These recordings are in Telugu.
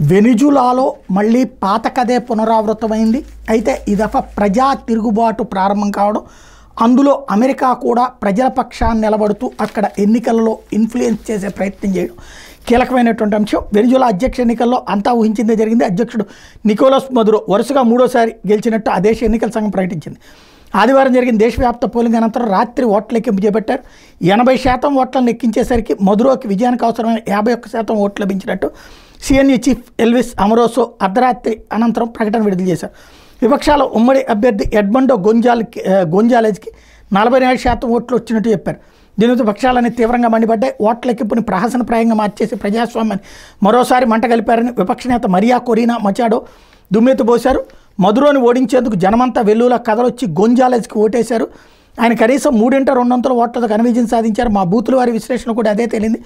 వెనిజులాలో మళ్ళీ పాత కథే పునరావృతమైంది. అయితే ఈ దఫా ప్రజా తిరుగుబాటు ప్రారంభం కావడం, అందులో అమెరికా కూడా ప్రజల పక్షాన్ని నిలబడుతూ అక్కడ ఎన్నికలలో ఇన్ఫ్లుయెన్స్ చేసే ప్రయత్నం చేయడం కీలకమైనటువంటి అంశం. వెనిజులా అధ్యక్ష ఎన్నికల్లో అంతా ఊహించిందే జరిగింది. అధ్యక్షుడు నికోలస్ మదురో వరుసగా మూడోసారి గెలిచినట్టు ఆ దేశ ఎన్నికల సంఘం ప్రకటించింది. ఆదివారం జరిగిన దేశవ్యాప్త పోలింగ్ అనంతరం రాత్రి ఓట్ల లెక్కింపు చేపట్టారు. 80% ఓట్లను లెక్కించేసరికి మదురోకి విజయానికి అవసరమైన 51% ఓట్లు లభించినట్టు సిఎన్యు చీఫ్ ఎల్విస్ అమరోసో అర్ధరాత్రి అనంతరం ప్రకటన విడుదల చేశారు. విపక్షాల ఉమ్మడి అభ్యర్థి ఎడ్మండో గొంజాలెజ్కి 47% ఓట్లు వచ్చినట్టు చెప్పారు. దీనితో పక్షాలన్నీ తీవ్రంగా మండిపడ్డాయి. ఓట్ల లెక్కింపుని ప్రహసనప్రాయంగా మార్చేసి ప్రజాస్వామ్యాన్ని మరోసారి మంట కలిపారని విపక్ష నేత మరియా కొరీనా మచాడో దుమ్మెత్తిపోశారు. మదురోని ఓడించేందుకు జనమంతా వెల్లులా కదలొచ్చి గొంజాలెజ్కి ఓటేశారు. ఆయన కనీసం 3/2 ఓట్లతో ఘన విజయం సాధించారు. మా బూతుల వారి విశ్లేషణ కూడా అదే తేలింది.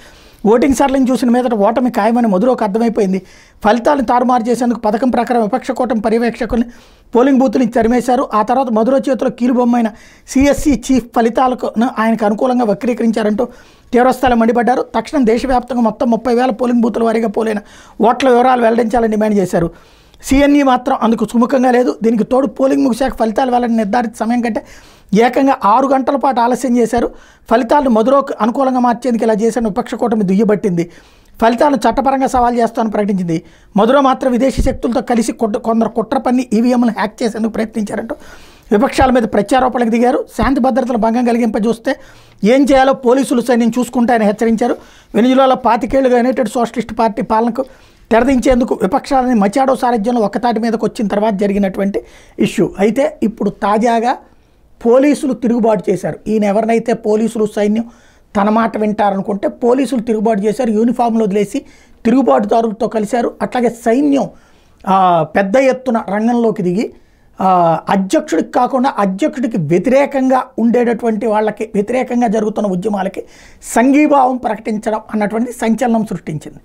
ఓటింగ్ సరళిని చూసిన మీదట ఓటమి ఖాయమని మదురోకి అర్థమైపోయింది. ఫలితాలను తారుమారు చేసేందుకు పథకం ప్రకారం విపక్ష కూటమి పర్యవేక్షకుల్ని పోలింగ్ బూత్ నుంచి తరిమేశారు. ఆ తర్వాత మదురో చేతిలో కీలుబొమ్మైన సిఎస్సి చీఫ్ ఫలితాలకు ఆయనకు అనుకూలంగా వక్రీకరించారంటూ తీవ్రస్థాయిలో మండిపడ్డారు. తక్షణం దేశవ్యాప్తంగా మొత్తం 30,000 పోలింగ్ బూతుల వారీగా పోలైన ఓట్ల వివరాలు వెల్లడించాలని డిమాండ్ చేశారు. సిఎన్ఈ మాత్రం అందుకు సుముఖంగా లేదు. దీనికి తోడు పోలింగ్ ముగిశాక ఫలితాలు వెల్లడి నిర్ధారిత సమయం కంటే ఏకంగా 6 గంటల పాటు ఆలస్యం చేశారు. ఫలితాలను మదురోకు అనుకూలంగా మార్చేందుకు ఇలా చేసిన విపక్ష కూటమి దుయ్యబట్టింది. ఫలితాలను చట్టపరంగా సవాల్ చేస్తామని ప్రకటించింది. మదురో మాత్రం విదేశీ శక్తులతో కలిసి కొందరు కుట్ర పన్ని ఈవీఎంలను హ్యాక్ చేసేందుకు ప్రయత్నించారంటూ విపక్షాల మీద ప్రత్యారోపణలకు దిగారు. శాంతి భద్రతల భంగం కలిగింపజూస్తే ఏం చేయాలో పోలీసులు సైన్యం చూసుకుంటాయని హెచ్చరించారు. వెనిజులాలో 25 ఏళ్లుగా యునైటెడ్ సోషలిస్ట్ పార్టీ పాలనకు తెరదించేందుకు విపక్షాలని మచాడో సారథ్యంలో ఒక్కతాటి మీదకి వచ్చిన తర్వాత జరిగినటువంటి ఇష్యూ. అయితే ఇప్పుడు తాజాగా పోలీసులు తిరుగుబాటు చేశారు. ఈయన ఎవరినైతే పోలీసులు సైన్యం తన మాట వింటారనుకుంటే పోలీసులు తిరుగుబాటు చేశారు. యూనిఫామ్లు వదిలేసి తిరుగుబాటుదారులతో కలిశారు. అట్లాగే సైన్యం పెద్ద ఎత్తున రంగంలోకి దిగి అధ్యక్షుడికి కాకుండా అధ్యక్షుడికి వ్యతిరేకంగా ఉండేటటువంటి వాళ్ళకి వ్యతిరేకంగా జరుగుతున్న ఉద్యమాలకి సంఘీభావం ప్రకటించడం అన్నటువంటి సంచలనం సృష్టించింది.